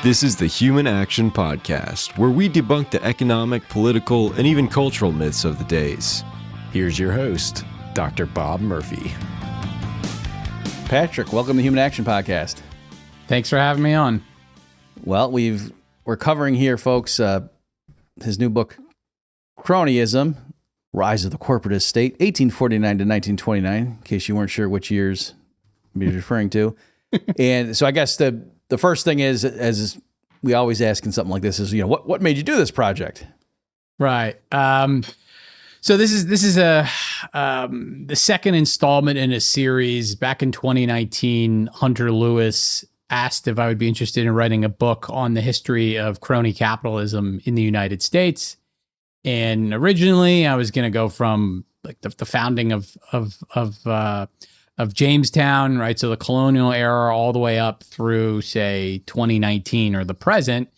This is the Human Action Podcast, where we debunk the economic, political, and even cultural myths of the days. Here's your host, Dr. Bob Murphy. Patrick, welcome to the Human Action Podcast. Thanks for having me on. Well, we're covering here, folks, his new book, Cronyism, Rise of the Corporatist State, 1849 to 1929, in case you weren't sure which years he was referring to. And so I guess the first thing is, as we always ask in something like this, is, what made you do this project? Right. So this is the second installment in a series. Back in 2019, Hunter Lewis asked if I would be interested in writing a book on the history of crony capitalism in the United States. And originally, I was going to go from like the founding of Jamestown, right? So the colonial era all the way up through, say, 2019 or the present.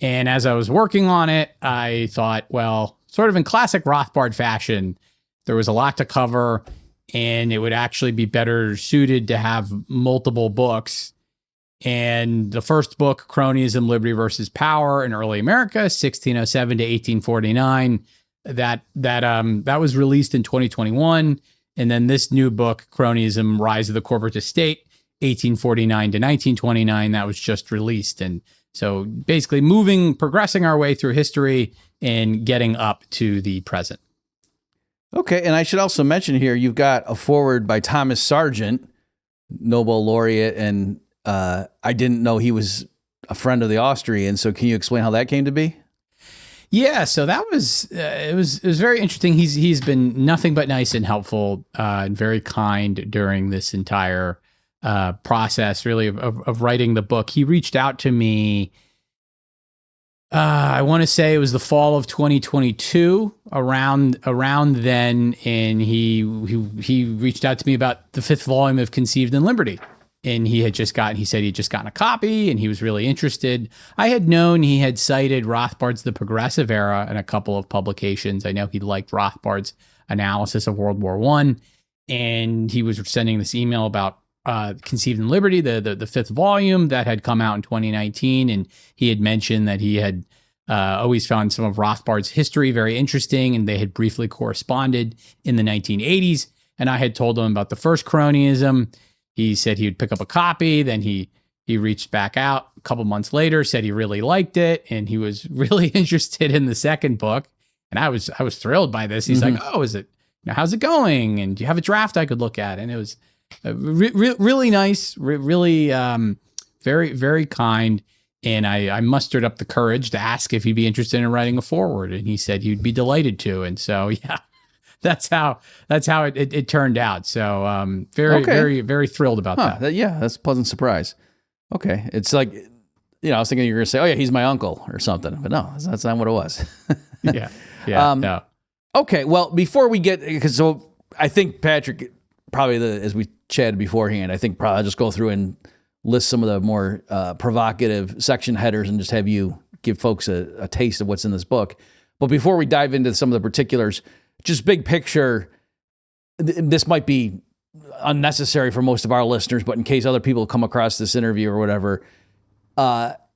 And as I was working on it, I thought, well, sort of in classic Rothbard fashion, there was a lot to cover, and it would actually be better suited to have multiple books. And the first book, Cronyism, Liberty versus Power in Early America, 1607 to 1849, that was released in 2021. And then this new book, Cronyism, Rise of the Corporatist State, 1849 to 1929, that was just released. And so basically progressing our way through history and getting up to the present. Okay, and I should also mention here, you've got a foreword by Thomas Sargent, Nobel laureate, and I didn't know he was a friend of the Austrians. So can you explain how that came to be? Yeah, so that was it was very interesting. He's been nothing but nice and helpful and very kind during this entire process, really, of writing the book. He reached out to me. I want to say it was the fall of 2022, around then, and he reached out to me about the fifth volume of Conceived in Liberty. And he said he'd just gotten a copy and he was really interested. I had known he had cited Rothbard's The Progressive Era in a couple of publications. I know he liked Rothbard's analysis of World War I. And he was sending this email about Conceived in Liberty, the fifth volume that had come out in 2019. And he had mentioned that he had always found some of Rothbard's history very interesting, and they had briefly corresponded in the 1980s. And I had told him about the first Cronyism. He said he would pick up a copy. Then he reached back out a couple months later, said he really liked it, and he was really interested in the second book. And I was thrilled by this. He's like, "Oh, is it? How's it going? And do you have a draft I could look at?" And it was really nice, really very, very kind. And I mustered up the courage to ask if he'd be interested in writing a foreword, and he said he'd be delighted to. And so, yeah. That's how it turned out. So very, very thrilled about that. That's a pleasant surprise. Okay. It's like, I was thinking you were going to say, oh yeah, he's my uncle or something, but no, that's not what it was. Yeah. No. Okay. Well, before we so I think Patrick, probably as we chatted beforehand, I think probably I'll just go through and list some of the more provocative section headers and just have you give folks a taste of what's in this book. But before we dive into some of the particulars, just big picture, this might be unnecessary for most of our listeners, but in case other people come across this interview or whatever,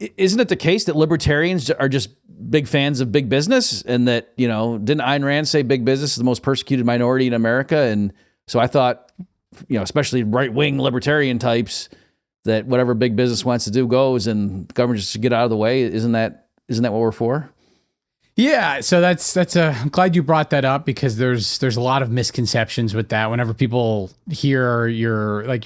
isn't it the case that libertarians are just big fans of big business? And that, didn't Ayn Rand say big business is the most persecuted minority in America? And so I thought, especially right-wing libertarian types, that whatever big business wants to do goes, and government just to get out of the way. Isn't that what we're for? Yeah, so I'm glad you brought that up, because there's a lot of misconceptions with that. Whenever people hear you're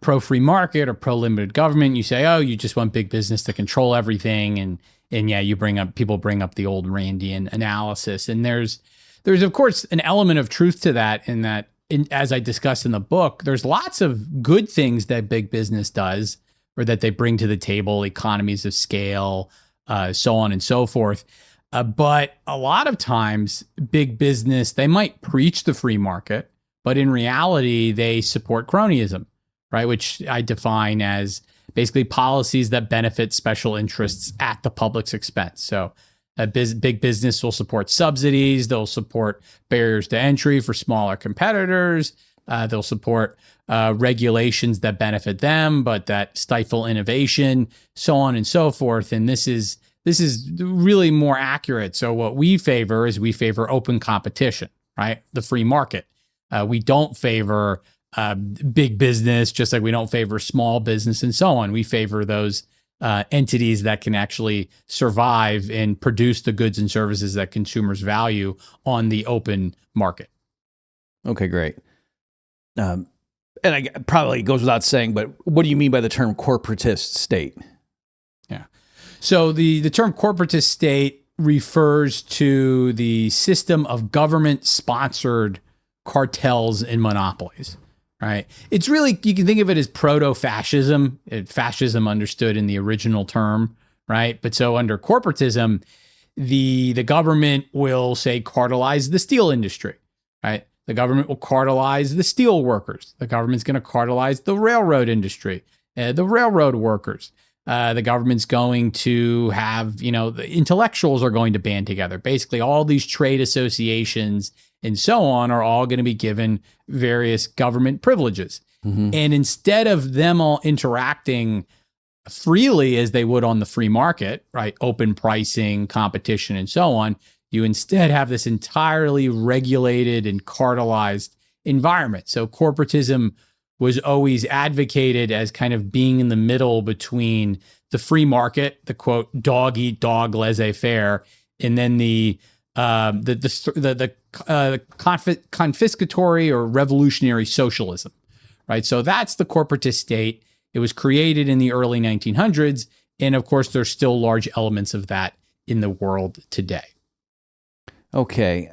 pro free market or pro limited government, you say, oh, you just want big business to control everything, and yeah, people bring up the old Randian analysis, and there's of course an element of truth to that, in that, as I discussed in the book, there's lots of good things that big business does, or that they bring to the table, economies of scale, so on and so forth. But a lot of times, big business, they might preach the free market, but in reality, they support cronyism, right? Which I define as basically policies that benefit special interests at the public's expense. So big business will support subsidies. They'll support barriers to entry for smaller competitors. They'll support regulations that benefit them, but that stifle innovation, so on and so forth. And this is really more accurate. So what we favor open competition, right? The free market. We don't favor big business, just like we don't favor small business and so on. We favor those entities that can actually survive and produce the goods and services that consumers value on the open market. Okay, great. And probably goes without saying, but what do you mean by the term corporatist state? Yeah. So the term corporatist state refers to the system of government-sponsored cartels and monopolies, right? It's really, you can think of it as proto-fascism, fascism understood in the original term, right? But so under corporatism, the government will, say, cartelize the steel industry, right? The government will cartelize the steel workers. The government's going to cartelize the railroad industry, the railroad workers. The government's going to have, the intellectuals are going to band together. Basically, all these trade associations and so on are all going to be given various government privileges. Mm-hmm. And instead of them all interacting freely as they would on the free market, right? Open pricing, competition, and so on, you instead have this entirely regulated and cartelized environment. So corporatism was always advocated as kind of being in the middle between the free market, the quote dog eat dog laissez-faire, and then the confiscatory or revolutionary socialism, right? So that's the corporatist state. It was created in the early 1900s, and of course, there's still large elements of that in the world today. Okay.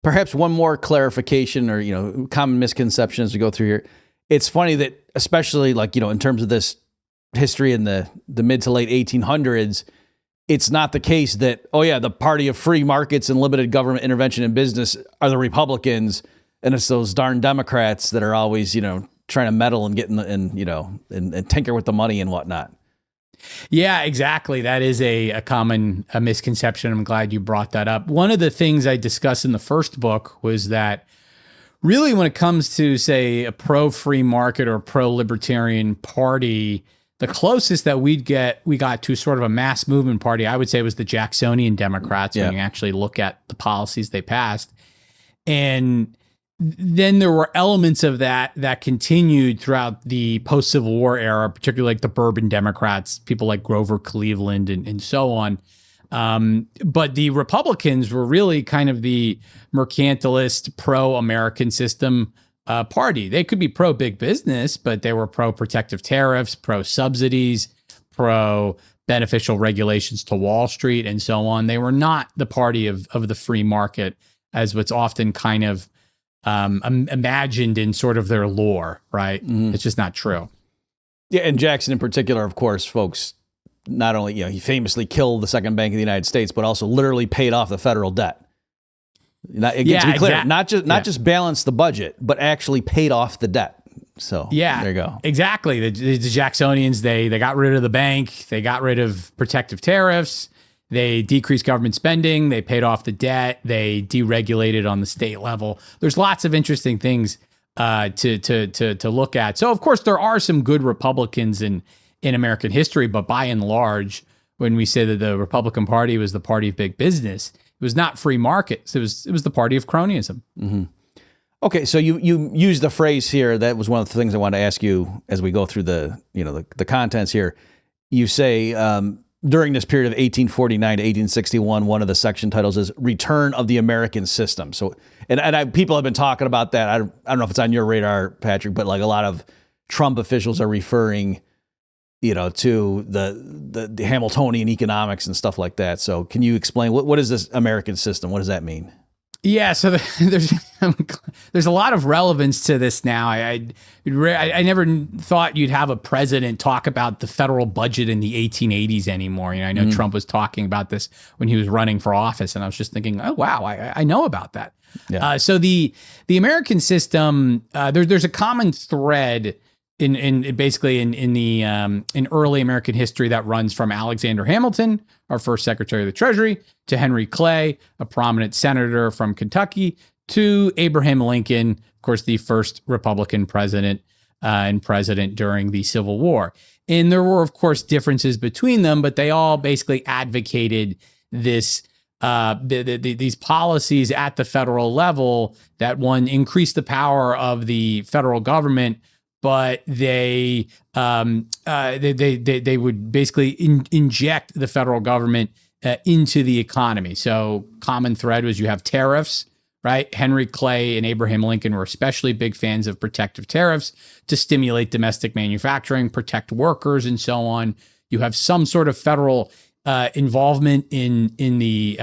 Perhaps one more clarification or, common misconception as we go through here. It's funny that especially in terms of this history in the mid to late 1800s, it's not the case that, the party of free markets and limited government intervention in business are the Republicans. And it's those darn Democrats that are always, trying to meddle and get and tinker with the money and whatnot. Yeah, exactly. That is a common misconception. I'm glad you brought that up. One of the things I discussed in the first book was that really when it comes to, say, a pro-free market or pro-libertarian party, the closest that we got to sort of a mass movement party, I would say, was the Jacksonian Democrats, when you actually look at the policies they passed. And then there were elements of that continued throughout the post-Civil War era, particularly like the Bourbon Democrats, people like Grover Cleveland and so on. But the Republicans were really kind of the mercantilist, pro-American system party. They could be pro-big business, but they were pro-protective tariffs, pro-subsidies, pro-beneficial regulations to Wall Street, and so on. They were not the party of the free market, as what's often kind of imagined in sort of their lore, right? Mm-hmm. It's just not true. Yeah, and Jackson in particular, of course, folks, not only, he famously killed the second bank of the United States, but also literally paid off the federal debt. To be clear, not just balanced the budget, but actually paid off the debt. So there you go. Exactly. The Jacksonians, they got rid of the bank. They got rid of protective tariffs. They decreased government spending. They paid off the debt. They deregulated on the state level. There's lots of interesting things to look at. So, of course, there are some good Republicans in American history, but by and large, when we say that the Republican Party was the party of big business, it was not free markets. It was the party of cronyism. Mm-hmm. Okay, so you used the phrase here. That was one of the things I wanted to ask you as we go through the contents here. You say during this period of 1849 to 1861, one of the section titles is "Return of the American System." So, people have been talking about that. I don't know if it's on your radar, Patrick, but a lot of Trump officials are referring, to the Hamiltonian economics and stuff like that. So, can you explain what is this American system? What does that mean? Yeah, so there's a lot of relevance to this now. I never thought you'd have a president talk about the federal budget in the 1880s anymore. I know Trump was talking about this when he was running for office, and I was just thinking, oh wow, I know about that. Yeah. So the American system, there's a common thread in early American history that runs from Alexander Hamilton, our first Secretary of the Treasury, to Henry Clay, a prominent senator from Kentucky, to Abraham Lincoln, course, the first Republican president and president during the Civil War. And there were, of course, differences between them, but they all basically advocated this these policies at the federal level that, one, increased the power of the federal government, but they would basically inject the federal government into the economy. So common thread was you have tariffs, right? Henry Clay and Abraham Lincoln were especially big fans of protective tariffs to stimulate domestic manufacturing, protect workers, and so on. You have some sort of federal involvement in the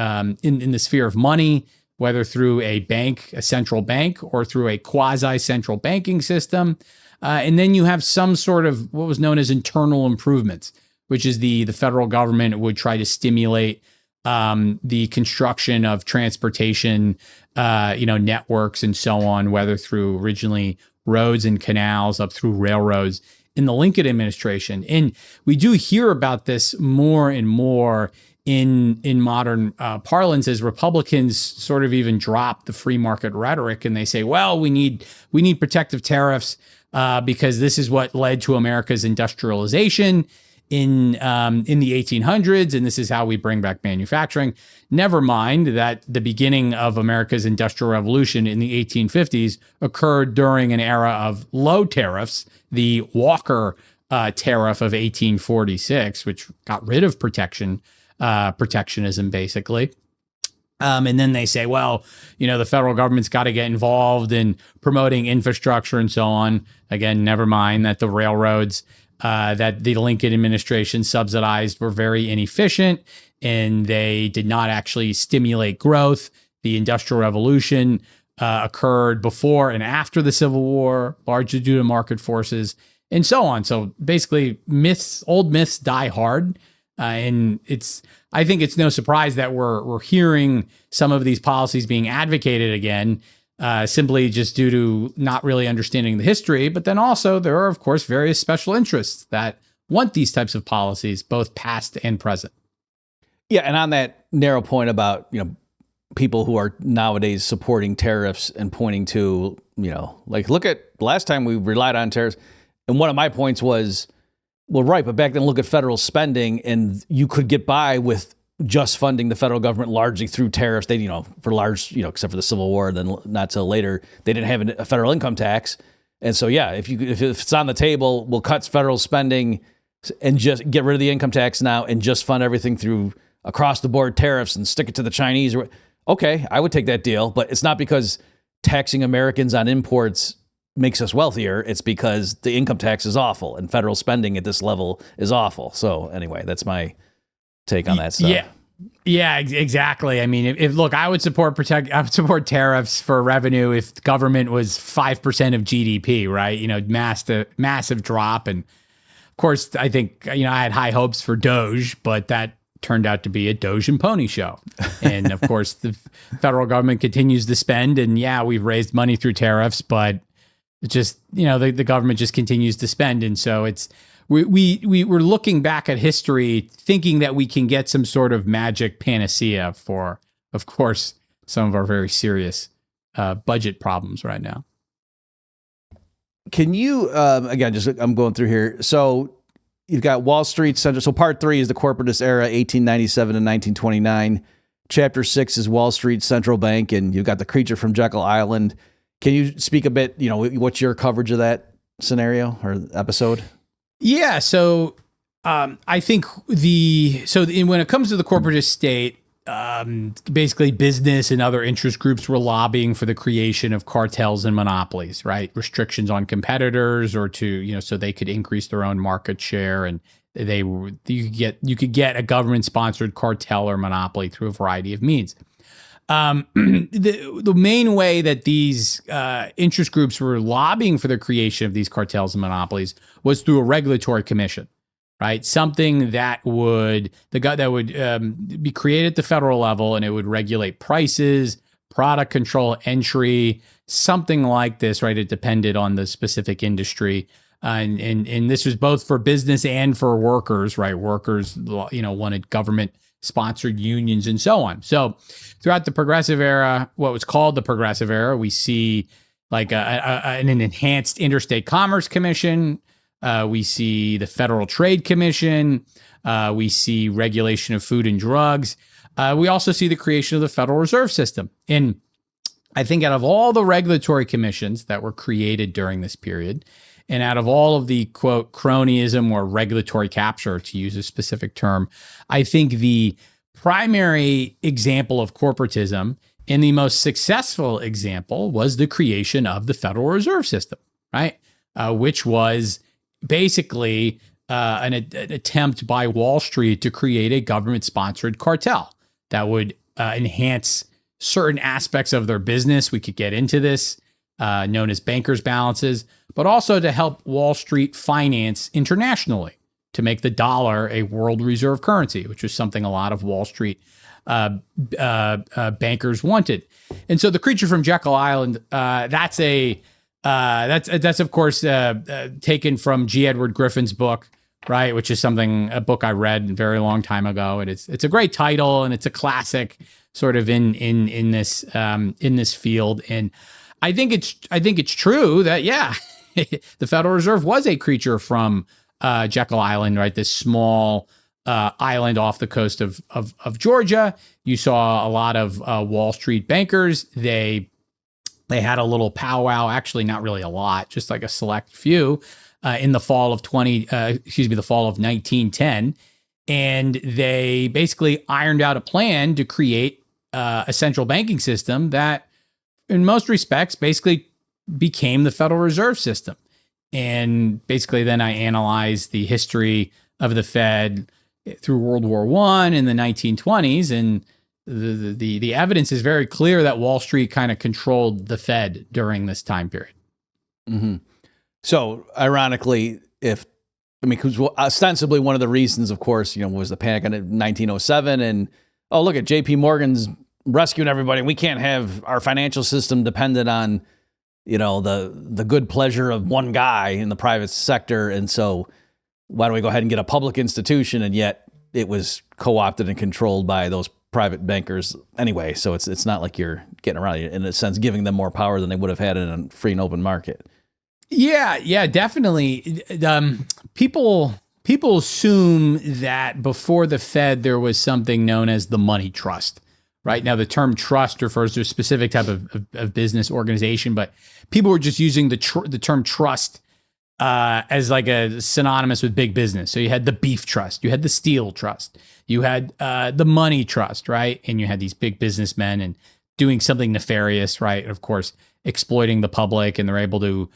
sphere of money, whether through a bank, a central bank, or through a quasi-central banking system. And then you have some sort of what was known as internal improvements, which is the federal government would try to stimulate the construction of transportation, networks and so on, whether through originally roads and canals up through railroads in the Lincoln administration. And we do hear about this more and more in modern parlance as Republicans sort of even drop the free market rhetoric and they say, well, we need protective tariffs because this is what led to America's industrialization in the 1800s, and this is how we bring back manufacturing. Never mind that the beginning of America's Industrial Revolution in the 1850s occurred during an era of low tariffs, the Walker Tariff of 1846, which got rid of protectionism, basically. And then they say, well, the federal government's got to get involved in promoting infrastructure and so on. Again, never mind that the railroads that the Lincoln administration subsidized were very inefficient and they did not actually stimulate growth. The Industrial Revolution occurred before and after the Civil War, largely due to market forces and so on. So basically, old myths die hard. And I think it's no surprise that we're hearing some of these policies being advocated again, simply just due to not really understanding the history. But then also there are, of course, various special interests that want these types of policies, both past and present. Yeah, and on that narrow point about, people who are nowadays supporting tariffs and pointing to, look at last time we relied on tariffs. And one of my points was, well, right, but back then look at federal spending and you could get by with just funding the federal government largely through tariffs. They, for large, except for the Civil War, then not till later, they didn't have a federal income tax. And so, yeah, if it's on the table, we'll cut federal spending and just get rid of the income tax now and just fund everything through across the board tariffs and stick it to the Chinese. Okay, I would take that deal, but it's not because taxing Americans on imports makes us wealthier. It's because the income tax is awful and federal spending at this level is awful. So anyway, that's my take on that stuff. Yeah, exactly. I mean, I would support tariffs for revenue if government was 5% of GDP, right? Massive drop. And of course, I think, I had high hopes for Doge, but that turned out to be a Doge and pony show. And of course, the federal government continues to spend. And yeah, we've raised money through tariffs, but it's just, the government just continues to spend. And so we're looking back at history thinking that we can get some sort of magic panacea for, of course, some of our very serious budget problems right now. Can you, again, I'm going through here. So you've got Wall Street Central. So part 3 is the corporatist era, 1897 to 1929. Chapter 6 is Wall Street Central Bank, and you've got the creature from Jekyll Island. Can you speak a bit, what's your coverage of that scenario or episode? Yeah. So I think when it comes to the corporatist state, basically business and other interest groups were lobbying for the creation of cartels and monopolies, right? Restrictions on competitors or to, so they could increase their own market share. And you could get a government sponsored cartel or monopoly through a variety of means. The main way that these interest groups were lobbying for the creation of these cartels and monopolies was through a regulatory commission, right? Something that would be created at the federal level, and it would regulate prices, product control, entry, something like this, right? It depended on the specific industry. And this was both for business and for workers, right? Workers, wanted government sponsored unions and so on. So throughout the progressive era, what was called the progressive era, we see like an enhanced Interstate Commerce Commission. We see the Federal Trade Commission. We see regulation of food and drugs. We also see the creation of the Federal Reserve System. And I think out of all the regulatory commissions that were created during this period, and out of all of the, quote, cronyism or regulatory capture, to use a specific term, I think the primary example of corporatism and the most successful example was the creation of the Federal Reserve System, right? Which was basically an attempt by Wall Street to create a government-sponsored cartel that would enhance certain aspects of their business. We could get into this, known as bankers' balances, but also to help Wall Street finance internationally, to make the dollar a world reserve currency, which was something a lot of Wall Street bankers wanted. And so the creature from Jekyll Island, that's of course taken from G. Edward Griffin's book, right? Which is a book I read a very long time ago, and it's a great title, and it's a classic sort of in this field. And I think it's true that the Federal Reserve was a creature from Jekyll Island, right? This small island off the coast of Georgia. You saw a lot of Wall Street bankers. They had a little powwow, actually not really a lot, just like a select few, in the fall of 1910, and they basically ironed out a plan to create a central banking system that, in most respects, basically became the Federal Reserve System. And basically, then I analyzed the history of the Fed through World War I in the 1920s, and the evidence is very clear that Wall Street kind of controlled the Fed during this time period. Mm-hmm. So, ironically, because ostensibly one of the reasons, of course, was the panic in 1907, and look at J.P. Morgan's rescuing everybody. We can't have our financial system dependent on, the good pleasure of one guy in the private sector, and so why don't we go ahead and get a public institution? And yet it was co-opted and controlled by those private bankers anyway. So it's not like you're getting around it, in a sense, giving them more power than they would have had in a free and open market. Yeah, definitely. People assume that before the Fed, there was something known as the money trust. Right now, the term trust refers to a specific type of business organization, but people were just using the term trust as like a synonymous with big business. So you had the beef trust, you had the steel trust, you had the money trust, right? And you had these big businessmen and doing something nefarious, right? Of course, exploiting the public, and they're able to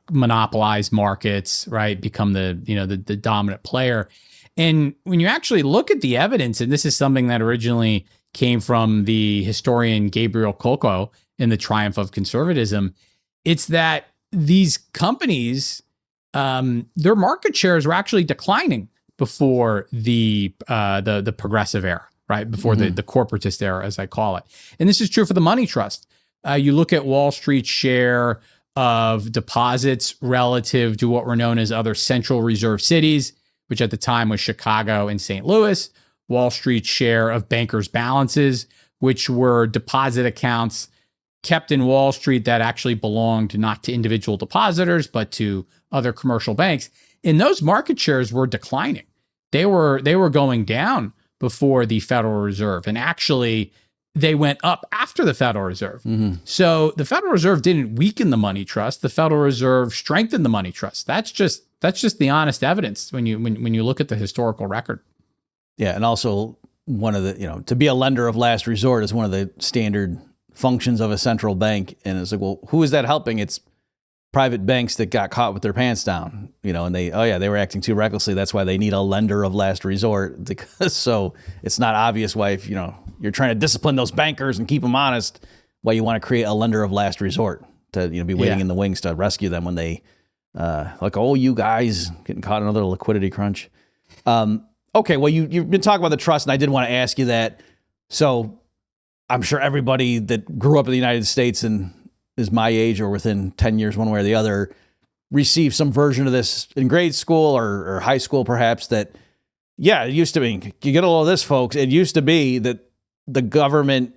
monopolize markets, right? Become the dominant player. And when you actually look at the evidence, and this is something that originally came from the historian Gabriel Kolko in The Triumph of Conservatism, it's that these companies, their market shares were actually declining before the progressive era, right? Before the corporatist era, as I call it. And this is true for the money trust. You look at Wall Street's share of deposits relative to what were known as other central reserve cities, which at the time was Chicago and St. Louis. Wall Street's share of bankers' balances, which were deposit accounts kept in Wall Street that actually belonged not to individual depositors, but to other commercial banks. And those market shares were declining. They were going down before the Federal Reserve. And actually, they went up after the Federal Reserve. Mm-hmm. So the Federal Reserve didn't weaken the money trust. The Federal Reserve strengthened the money trust. That's just the honest evidence when you look at the historical record. Yeah, and also one of the, to be a lender of last resort is one of the standard functions of a central bank. And it's like, well, who is that helping? It's private banks that got caught with their pants down, and they were acting too recklessly. That's why they need a lender of last resort, because so it's not obvious why, if you're trying to discipline those bankers and keep them honest, why you want to create a lender of last resort to be waiting in the wings to rescue them when they you guys getting caught in another liquidity crunch. Okay, well, you've been talking about the trust, and I did want to ask you that. So I'm sure everybody that grew up in the United States and is my age or within 10 years, one way or the other, received some version of this in grade school or high school, perhaps, that, it used to be, you get a load of this, folks, it used to be that the government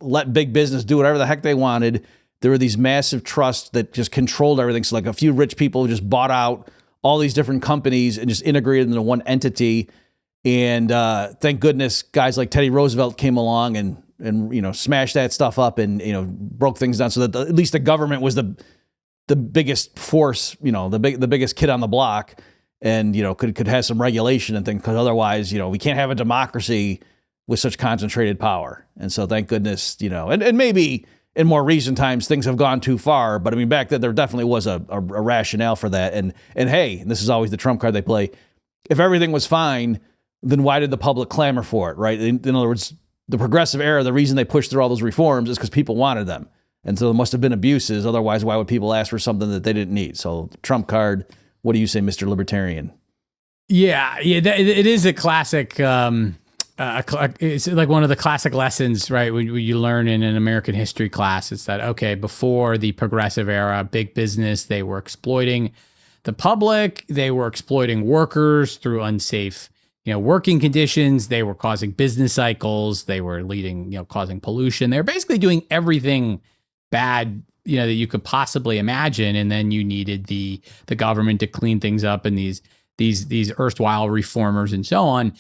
let big business do whatever the heck they wanted. there were these massive trusts that just controlled everything. So like a few rich people just bought out all these different companies and just integrated into one entity. And thank goodness guys like Teddy Roosevelt came along and smashed that stuff up and broke things down so that at least the government was the biggest force, the biggest kid on the block, and could have some regulation and things, because otherwise we can't have a democracy with such concentrated power. And so thank goodness and maybe in more recent times things have gone too far, but I mean back then there definitely was a rationale for that. And hey, this is always the trump card they play. If everything was fine, then why did the public clamor for it, right? In other words, the progressive era, the reason they pushed through all those reforms is because people wanted them. And so there must have been abuses. Otherwise, why would people ask for something that they didn't need? So trump card, what do you say, Mr. Libertarian? Yeah, it is a classic. It's like one of the classic lessons, right? When you learn in an American history class, it's that, okay, before the progressive era, big business, they were exploiting the public. They were exploiting workers through unsafe working conditions. They were causing business cycles. They were causing pollution. They were basically doing everything bad, that you could possibly imagine. And then you needed the government to clean things up, and these erstwhile reformers and so on.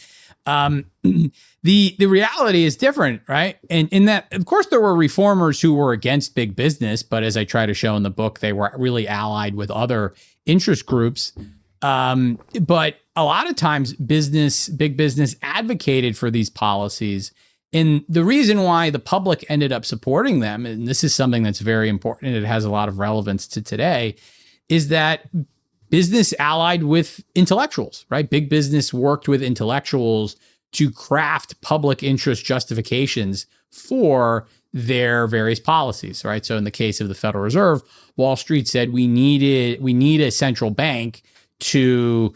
The reality is different, right? And in that, of course, there were reformers who were against big business, but as I try to show in the book, they were really allied with other interest groups. But a lot of times big business advocated for these policies. And the reason why the public ended up supporting them, and this is something that's very important, and it has a lot of relevance to today, is that business allied with intellectuals, right? Big business worked with intellectuals to craft public interest justifications for their various policies, right? So in the case of the Federal Reserve, Wall Street said we need a central bank to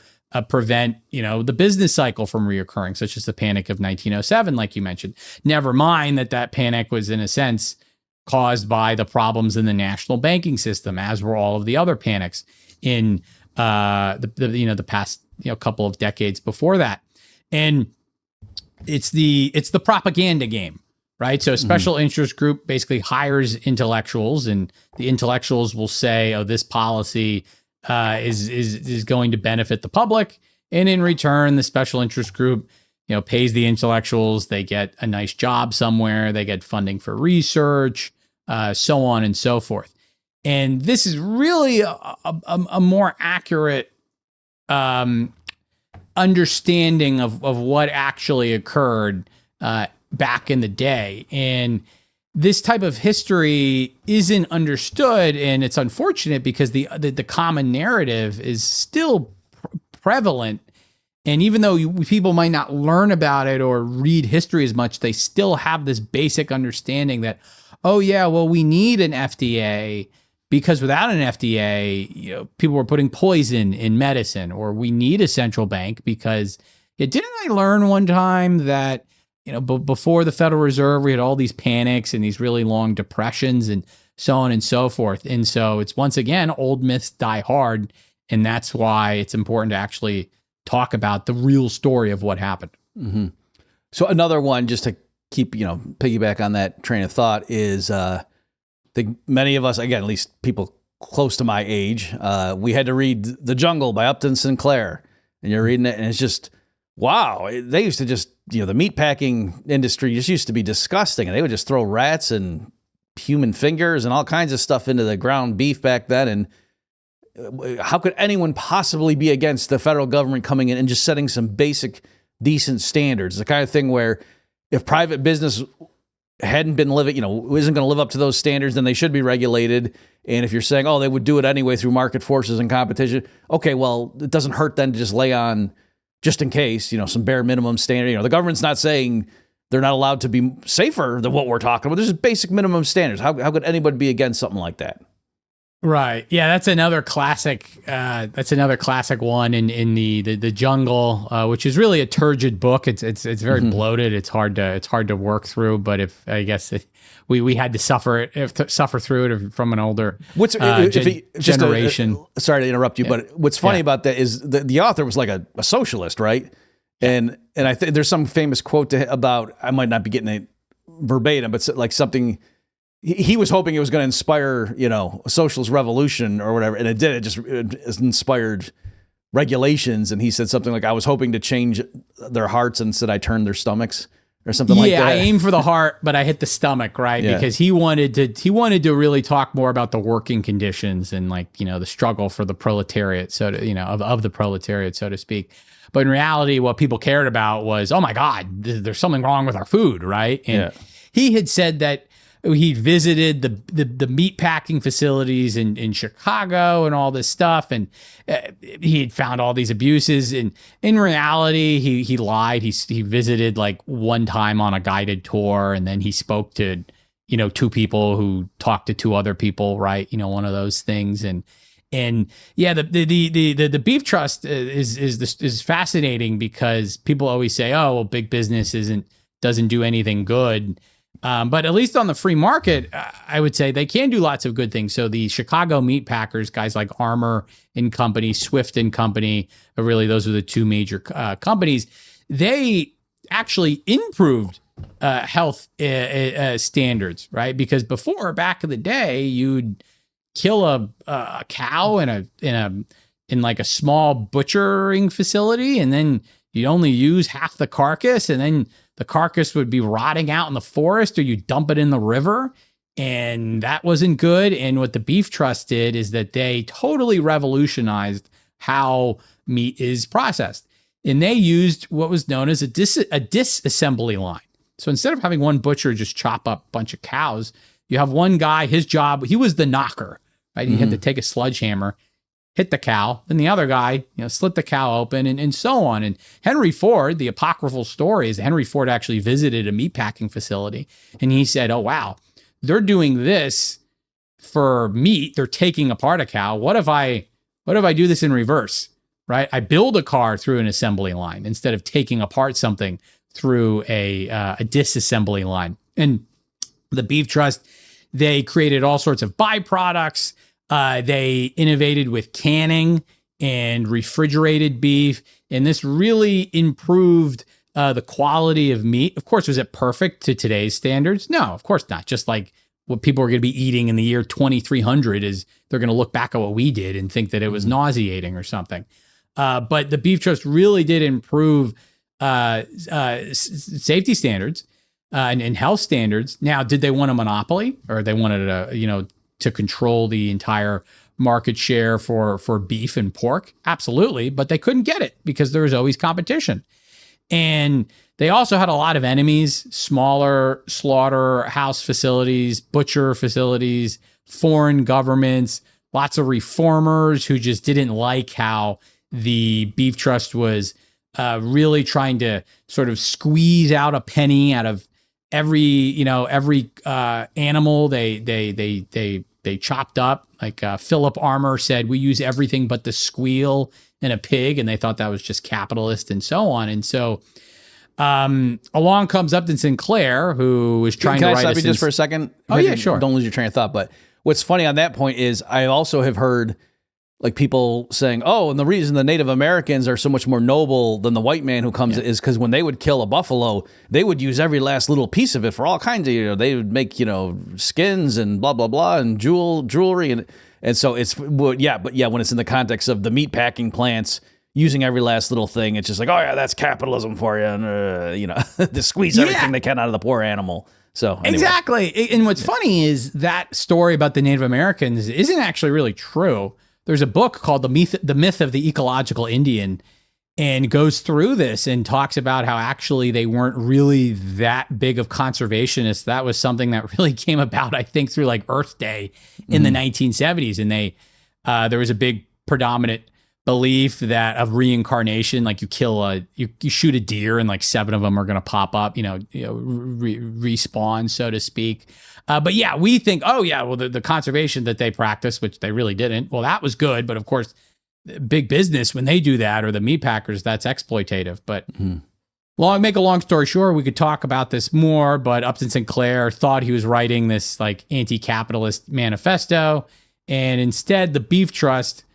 prevent, the business cycle from reoccurring, such as the Panic of 1907, like you mentioned. Never mind that panic was, in a sense, caused by the problems in the national banking system, as were all of the other panics in the past couple of decades before that. And it's the propaganda game, right? So a special interest group basically hires intellectuals, and the intellectuals will say, "Oh, this policy is going to benefit the public," and in return, the special interest group, pays the intellectuals. They get a nice job somewhere. They get funding for research, so on and so forth. And this is really a more accurate understanding of what actually occurred back in the day. And this type of history isn't understood, and it's unfortunate because the common narrative is still prevalent. And even though people might not learn about it or read history as much, they still have this basic understanding that, oh yeah, well, we need an FDA because without an FDA, people were putting poison in medicine, or we need a central bank because didn't I learn one time that before the Federal Reserve, we had all these panics and these really long depressions and so on and so forth. And so it's, once again, old myths die hard. And that's why it's important to actually talk about the real story of what happened. Mm-hmm. So another one, just to keep, piggyback on that train of thought, is I think many of us, again, at least people close to my age, we had to read The Jungle by Upton Sinclair. And you're reading it and it's just, wow, they used to just, the meatpacking industry just used to be disgusting. And they would just throw rats and human fingers and all kinds of stuff into the ground beef back then. And how could anyone possibly be against the federal government coming in and just setting some basic, decent standards? The kind of thing where if private business hadn't been living, isn't going to live up to those standards, then they should be regulated. And if you're saying, oh, they would do it anyway through market forces and competition, okay, well, it doesn't hurt then to just lay on, just in case, some bare minimum standard. The government's not saying they're not allowed to be safer than what we're talking about. There's just basic minimum standards. How could anybody be against something like that? Right. Yeah, that's another classic. That's another classic one in the Jungle, which is really a turgid book. It's very bloated. It's hard to work through. But if I guess we had to suffer through it from an older generation. Sorry to interrupt you, but what's funny about that is the author was like a socialist, right? And I think there's some famous quote about, I might not be getting it verbatim, but like something. he was hoping it was going to inspire, a socialist revolution or whatever. And it did. It inspired regulations. And he said something like, I was hoping to change their hearts and said I turned their stomachs or something like that. Yeah, I aimed for the heart, but I hit the stomach, right? Yeah. Because he wanted to really talk more about the working conditions and the struggle for the proletariat, of the proletariat, so to speak. But in reality, what people cared about was, oh my God, there's something wrong with our food, right? And he had said that he visited the meat packing facilities in Chicago and all this stuff, and he had found all these abuses. And in reality, he lied. He visited like one time on a guided tour, and then he spoke to two people who talked to two other people, right? One of those things. And yeah, the beef trust is fascinating because people always say, oh, well, big business doesn't do anything good. But at least on the free market, I would say they can do lots of good things. So the Chicago meat packers, guys like Armour and Company, Swift and Company, really those are the two major companies. They actually improved health standards, right? Because before, back in the day, you'd kill a cow in like a small butchering facility, and then you'd only use half the carcass, and then the carcass would be rotting out in the forest, or you dump it in the river, and that wasn't good. And what the Beef Trust did is that they totally revolutionized how meat is processed. And they used what was known as a disassembly line. So instead of having one butcher just chop up a bunch of cows, you have one guy, his job, he was the knocker, right? He had to take a sledgehammer, hit the cow, then the other guy, slit the cow open, and so on. And Henry Ford, the apocryphal story is Henry Ford actually visited a meatpacking facility, and he said, oh, wow, they're doing this for meat. They're taking apart a cow. What if I do this in reverse, right? I build a car through an assembly line instead of taking apart something through a disassembly line. And the Beef Trust, they created all sorts of byproducts. They innovated with canning and refrigerated beef, and this really improved the quality of meat. Of course, was it perfect to today's standards? No, of course not. Just like what people are going to be eating in the year 2300 is they're going to look back at what we did and think that it was nauseating or something. But the Beef Trust really did improve safety standards and health standards. Now, did they want a monopoly, or they wanted to control the entire market share for beef and pork? Absolutely, but they couldn't get it because there was always competition. And they also had a lot of enemies: smaller slaughterhouse facilities, butcher facilities, foreign governments, lots of reformers who just didn't like how the Beef Trust was really trying to sort of squeeze out a penny out of every animal they chopped up. Like Philip Armour said, we use everything but the squeal in a pig, and they thought that was just capitalist and so on. And so along comes Upton Sinclair, who was trying to write. Can I stop you just for a second? Oh yeah, sure. Don't lose your train of thought. But what's funny on that point is I also have heard like people saying, oh, and the reason the Native Americans are so much more noble than the white man who comes is because when they would kill a buffalo, they would use every last little piece of it for all kinds of, they would make, skins and blah, blah, blah, and jewelry. And so it's, when it's in the context of the meat packing plants using every last little thing, it's just like, oh yeah, that's capitalism for you. And, to squeeze everything they can out of the poor animal. So anyway. Exactly. And what's funny is that story about the Native Americans isn't actually really true. There's a book called The Myth of the Ecological Indian, and goes through this and talks about how actually they weren't really that big of conservationists. That was something that really came about, I think, through like Earth Day in the 1970s. And there was a big predominant belief that of reincarnation, like you shoot a deer and like 7 of them are going to pop up, respawn, so to speak. But yeah, we think, the conservation that they practice, which they really didn't, well, that was good. But of course, big business, when they do that, or the meat packers, that's exploitative. But make a long story short, we could talk about this more, but Upton Sinclair thought he was writing this like anti-capitalist manifesto. And instead, the Beef Trust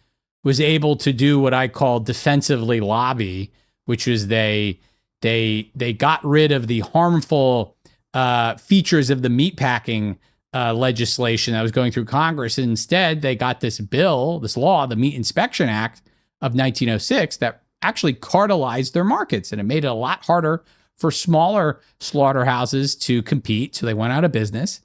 was able to do what I call defensively lobby, which is they got rid of the harmful features of the meatpacking legislation that was going through Congress. And instead, they got this bill, this law, the Meat Inspection Act of 1906, that actually cartelized their markets. And it made it a lot harder for smaller slaughterhouses to compete. So they went out of business.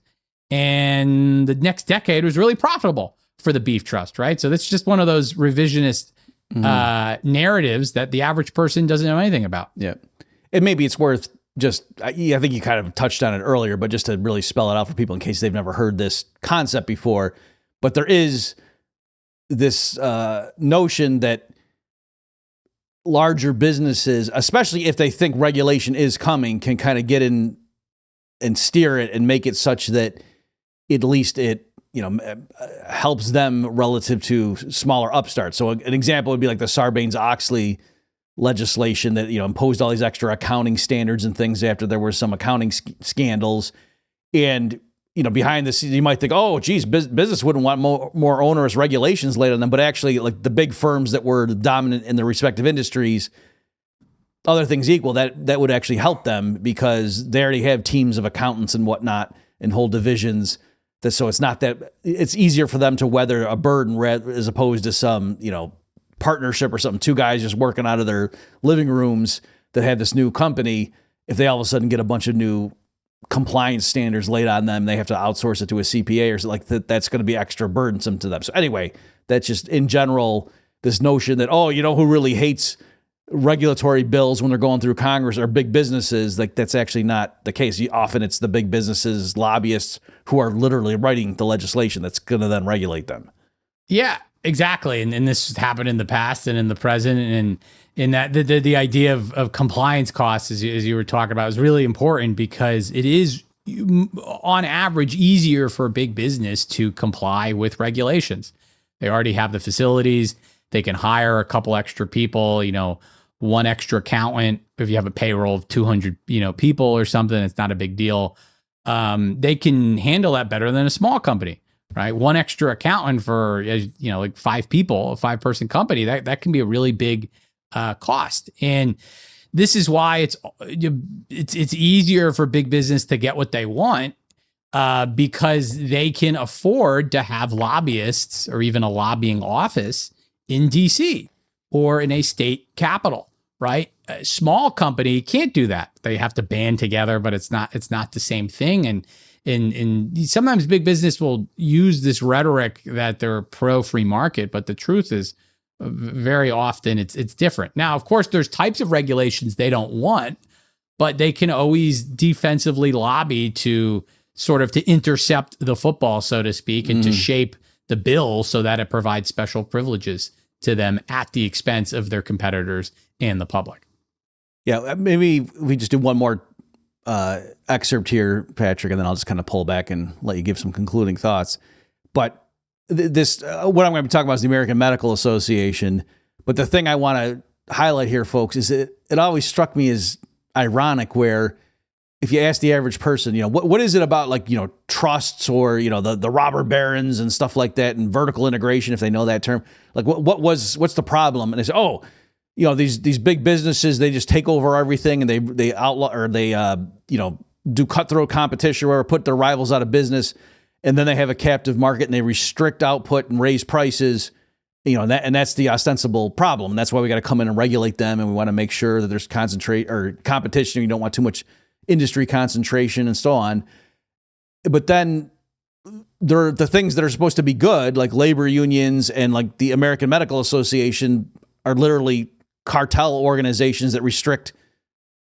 And the next decade was really profitable for the beef trust, right? So that's just one of those revisionist narratives that the average person doesn't know anything about. Yeah. And maybe it's worth just, I think you kind of touched on it earlier, but just to really spell it out for people in case they've never heard this concept before. But there is this notion that larger businesses, especially if they think regulation is coming, can kind of get in and steer it and make it such that at least it, helps them relative to smaller upstarts. So an example would be like the Sarbanes-Oxley legislation that, imposed all these extra accounting standards and things after there were some accounting scandals. And, behind the scenes, you might think, oh, geez, business wouldn't want more onerous regulations laid on them. But actually, like the big firms that were dominant in their respective industries, other things equal, that would actually help them because they already have teams of accountants and whatnot and whole divisions. So it's not that it's easier for them to weather a burden as opposed to some, partnership or something, two guys just working out of their living rooms that have this new company. If they all of a sudden get a bunch of new compliance standards laid on them, they have to outsource it to a CPA or something like that. That's going to be extra burdensome to them. So anyway, that's just in general, this notion that, who really hates regulatory bills when they're going through Congress are big businesses. Like that's actually not the case. Often it's the big businesses, lobbyists who are literally writing the legislation that's going to then regulate them. Yeah, exactly. And this has happened in the past and in the present. And in that the idea of compliance costs, as you were talking about, is really important because it is on average easier for a big business to comply with regulations. They already have the facilities. They can hire a couple extra people, one extra accountant. If you have a payroll of 200, people or something, it's not a big deal. They can handle that better than a small company, right? One extra accountant for, like 5 people, a 5-person company, that can be a really big cost. And this is why it's easier for big business to get what they want because they can afford to have lobbyists or even a lobbying office in DC or in a state capital, right? A small company can't do that. They have to band together, but it's not the same thing. And sometimes big business will use this rhetoric that they're pro free market, but the truth is very often it's different. Now, of course, there's types of regulations they don't want, but they can always defensively lobby to sort of to intercept the football, so to speak, and to shape the bill so that it provides special privileges to them at the expense of their competitors and the public. Yeah, maybe we just do one more excerpt here, Patrick, and then I'll just kind of pull back and let you give some concluding thoughts. But this, what I'm going to be talking about is the American Medical Association. But the thing I want to highlight here, folks, is it always struck me as ironic where if you ask the average person, what is it about like, trusts or, the robber barons and stuff like that and vertical integration, if they know that term, like what's the problem? And they say, these big businesses, they just take over everything and they outlaw or they, do cutthroat competition or put their rivals out of business. And then they have a captive market and they restrict output and raise prices, and that's the ostensible problem. And that's why we got to come in and regulate them. And we want to make sure that there's competition. You don't want too much industry concentration and so on. But then there are the things that are supposed to be good, like labor unions and like the American Medical Association are literally cartel organizations that restrict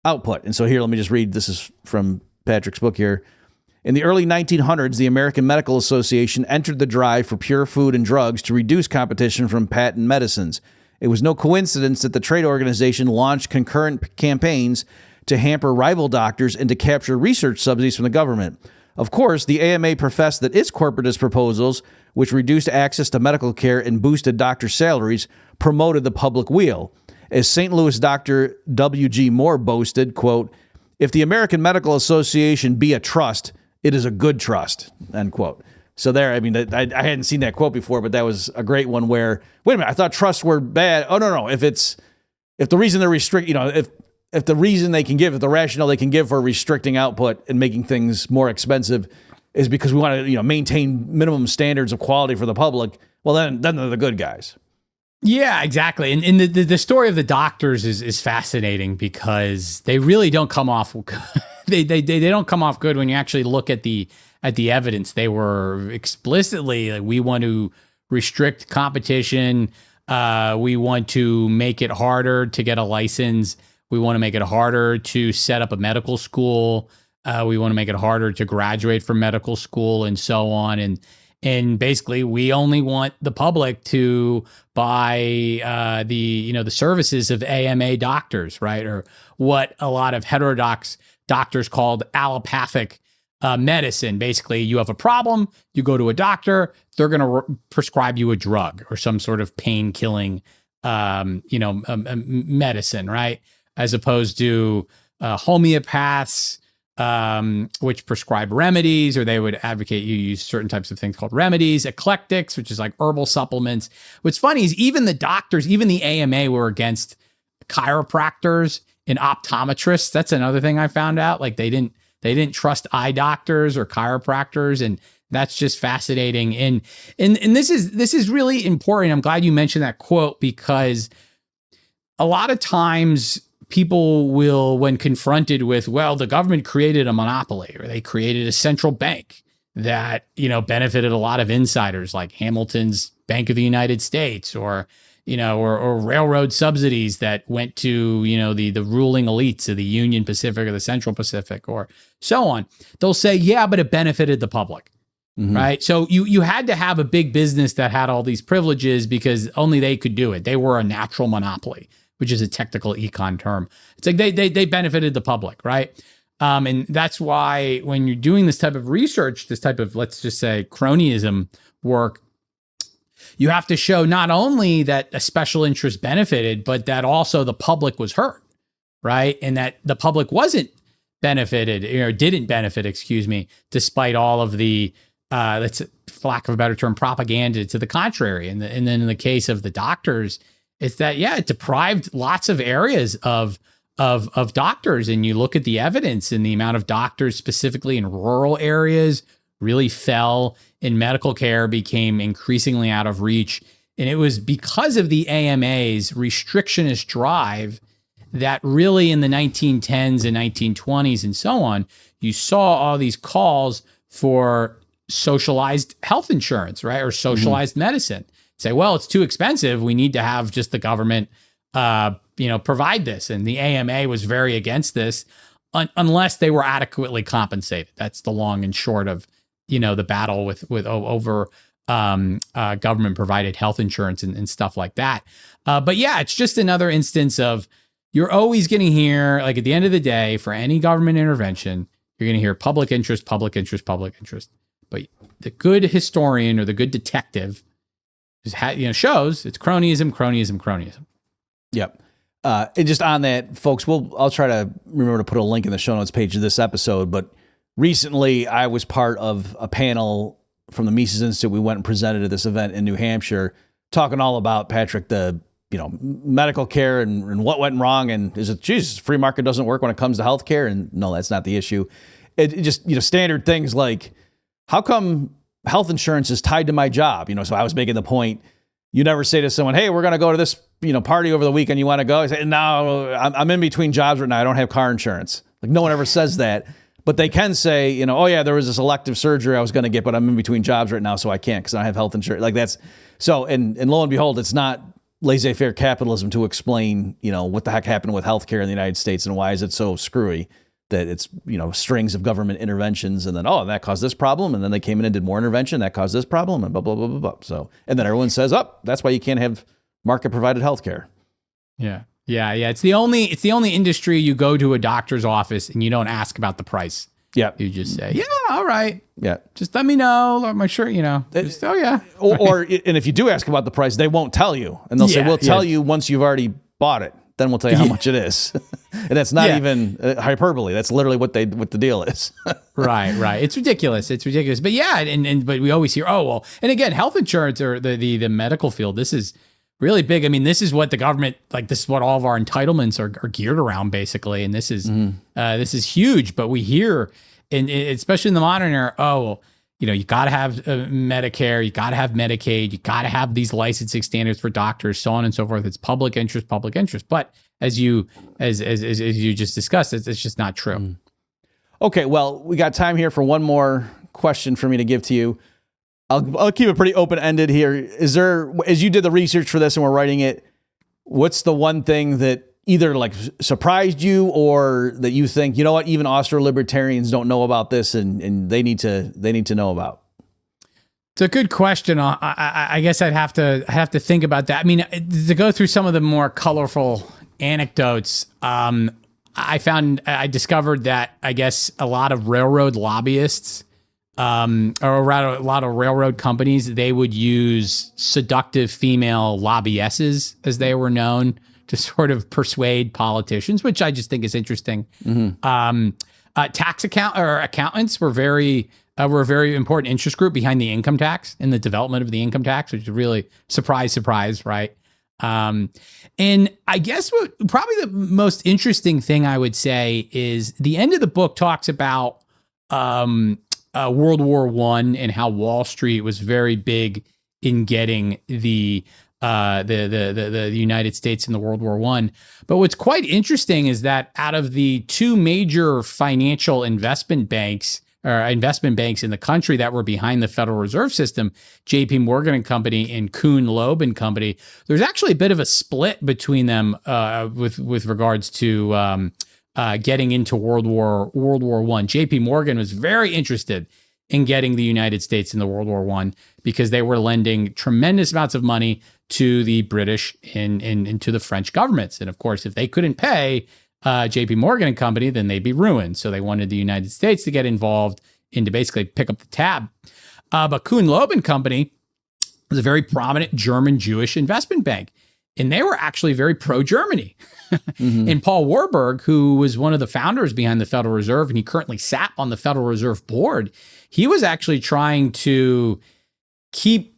output. And so here, let me just read. This is from Patrick's book here. In the early 1900s, the American Medical Association entered the drive for pure food and drugs to reduce competition from patent medicines. It was no coincidence that the trade organization launched concurrent campaigns to hamper rival doctors and to capture research subsidies from the government. Of course, the AMA professed that its corporatist proposals, which reduced access to medical care and boosted doctor salaries, promoted the public weal. As St. Louis Dr. W.G. Moore boasted, quote, "If the American Medical Association be a trust, it is a good trust," end quote. So there, I hadn't seen that quote before, but that was a great one where, wait a minute, I thought trusts were bad. Oh, no. If the reason they're if the reason they can give, if the rationale they can give for restricting output and making things more expensive is because we want to, maintain minimum standards of quality for the public, well, then they're the good guys. Yeah, exactly. And the story of the doctors is fascinating because they really don't come off they don't come off good when you actually look at the evidence. They were explicitly like, we want to restrict competition. We want to make it harder to get a license. We want to make it harder to set up a medical school. We want to make it harder to graduate from medical school and so on. And basically, we only want the public to buy the services of AMA doctors, right? Or what a lot of heterodox doctors called allopathic medicine. Basically, you have a problem, you go to a doctor, they're going to prescribe you a drug or some sort of pain-killing, medicine, right? As opposed to homeopaths, which prescribe remedies, or they would advocate you use certain types of things called remedies, eclectics, which is like herbal supplements. What's funny is even the doctors, even the AMA were against chiropractors and optometrists. That's another thing I found out. Like they didn't trust eye doctors or chiropractors, and that's just fascinating. And this is really important. I'm glad you mentioned that quote, because a lot of times people will, when confronted with, well, the government created a monopoly or they created a central bank that, benefited a lot of insiders like Hamilton's Bank of the United States or railroad subsidies that went to, the ruling elites of the Union Pacific or the Central Pacific or so on. They'll say, yeah, but it benefited the public, right? So you had to have a big business that had all these privileges because only they could do it. They were a natural monopoly, which is a technical econ term. It's like they benefited the public, right? And that's why when you're doing this type of research, this type of, let's just say, cronyism work, you have to show not only that a special interest benefited, but that also the public was hurt, right? And that the public wasn't benefited, or didn't benefit, despite all of the, let's, for lack of a better term, propaganda to the contrary. And then in the case of the doctors, it's that, it deprived lots of areas of doctors. And you look at the evidence, and the amount of doctors specifically in rural areas really fell, and medical care became increasingly out of reach. And it was because of the AMA's restrictionist drive that really in the 1910s and 1920s and so on, you saw all these calls for socialized health insurance, right? Or socialized medicine. Say, well, it's too expensive. We need to have just the government, provide this. And the AMA was very against this unless they were adequately compensated. That's the long and short of, the battle over government provided health insurance and stuff like that. But yeah, it's just another instance of, you're always going to hear, like at the end of the day, for any government intervention, you're going to hear public interest, public interest, public interest. But the good historian or the good detective shows it's cronyism, cronyism, cronyism. Yep. And just on that, folks, I'll try to remember to put a link in the show notes page of this episode. But recently, I was part of a panel from the Mises Institute. We went and presented at this event in New Hampshire, talking all about, Patrick, the medical care and what went wrong, and is it, Jesus, free market doesn't work when it comes to healthcare? And no, that's not the issue. It just standard things like, how come health insurance is tied to my job? So I was making the point, you never say to someone, hey, we're going to go to this, party over the weekend. You want to go? I say, no, I'm in between jobs right now. I don't have car insurance. Like, no one ever says that, but they can say, oh yeah, there was this elective surgery I was going to get, but I'm in between jobs right now, so I can't because I don't have health insurance. Like that's so, and lo and behold, it's not laissez-faire capitalism to explain, what the heck happened with healthcare in the United States and why is it so screwy that it's, strings of government interventions, and then, that caused this problem. And then they came in and did more intervention that caused this problem, and blah, blah, blah, blah, blah. So, and then everyone says, that's why you can't have market provided healthcare. Yeah. It's the only industry you go to a doctor's office and you don't ask about the price. Yeah. You just say, yeah, all right. Yeah. Just let me know. I'm sure, just, oh yeah. or and if you do ask about the price, they won't tell you. And they'll say, we'll tell you once you've already bought it. Then we'll tell you how much it is. And that's not even hyperbole. That's literally what the deal is. Right. It's ridiculous. But yeah, but we always hear, and again, health insurance or the medical field, this is really big. I mean, this is what the government, this is what all of our entitlements are geared around, basically. And this is huge. But we hear and especially in the modern era, you got to have Medicare, you got to have Medicaid, you got to have these licensing standards for doctors, so on and so forth. It's public interest. But as you just discussed, it's just not true. Okay, well, we got time here for one more question for me to give to you. I'll keep it pretty open-ended here. Is there, as you did the research for this and we're writing it, what's the one thing that either like surprised you or that you think, you know what, even Austro-libertarians don't know about this and they need to know about? It's a good question. I guess I'd have to think about that. I mean, to go through some of the more colorful anecdotes, I discovered that I guess a lot of railroad lobbyists, or rather a lot of railroad companies, they would use seductive female lobbyiesses, as they were known, to sort of persuade politicians, which I just think is interesting. Tax accountants were a very important interest group behind the income tax and the development of the income tax, which is really surprise, right? And I guess probably the most interesting thing I would say is the end of the book talks about World War I and how Wall Street was very big in getting the United States in the World War I. But what's quite interesting is that out of the two major financial investment banks in the country that were behind the Federal Reserve System, J.P. Morgan and Company and Kuhn Loeb and Company, there's actually a bit of a split between them with regards to getting into World War I. J.P. Morgan was very interested in getting the United States in the World War I because they were lending tremendous amounts of money to the British and to the French governments. And of course, if they couldn't pay J.P. Morgan and Company, then they'd be ruined. So they wanted the United States to get involved and to basically pick up the tab. But Kuhn Loeb and Company was a very prominent German Jewish investment bank, and they were actually very pro-Germany. And Paul Warburg, who was one of the founders behind the Federal Reserve, and he currently sat on the Federal Reserve Board, he was actually trying to keep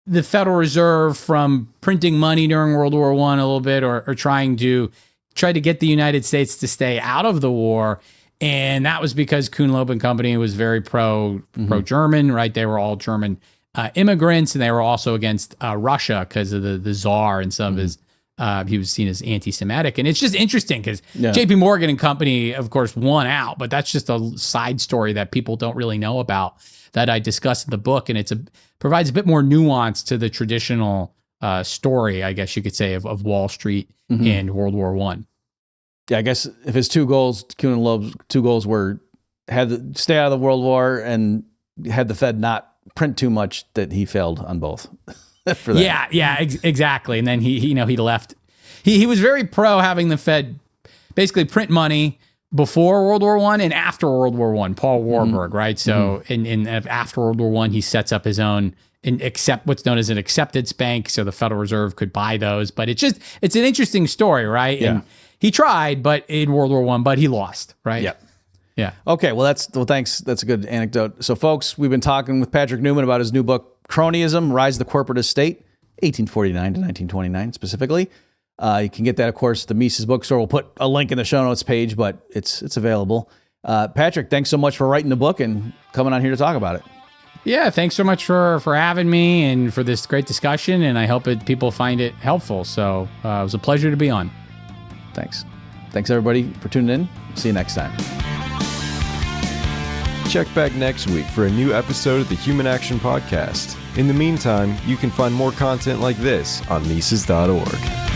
the Federal Reserve from printing money during World War I a little bit, or try to get the United States to stay out of the war. And that was because Kuhn Loeb and Company was very pro-German, right? They were all German immigrants, and they were also against Russia because of the Tsar and some of his, he was seen as anti-Semitic. And it's just interesting because J.P. Morgan and Company, of course, won out, but that's just a side story that people don't really know about that I discussed in the book. And provides a bit more nuance to the traditional story, I guess you could say, of Wall Street and World War I. Yeah, I guess if his two goals, Kuhn and Loeb's two goals were stay out of the World War and had the Fed not print too much, that he failed on both. For that. Yeah, exactly. And then he left. He was very pro having the Fed basically print money before World War I and after World War I. Paul Warburg, right? So in after World War I, he sets up his own what's known as an acceptance bank, so the Federal Reserve could buy those. But it's an interesting story, right? Yeah. And he tried, but in World War I, but he lost, right? Yeah. Yeah. Okay. Well, thanks. That's a good anecdote. So, folks, we've been talking with Patrick Newman about his new book, Cronyism: Rise of the Corporatist State, 1849 to 1929, specifically. You can get that, of course, at the Mises bookstore. We'll put a link in the show notes page, but it's available. Patrick, thanks so much for writing the book and coming on here to talk about it. Yeah, thanks so much for having me and for this great discussion, and I hope people find it helpful. So it was a pleasure to be on. Thanks. Thanks, everybody, for tuning in. See you next time. Check back next week for a new episode of the Human Action Podcast. In the meantime, you can find more content like this on Mises.org.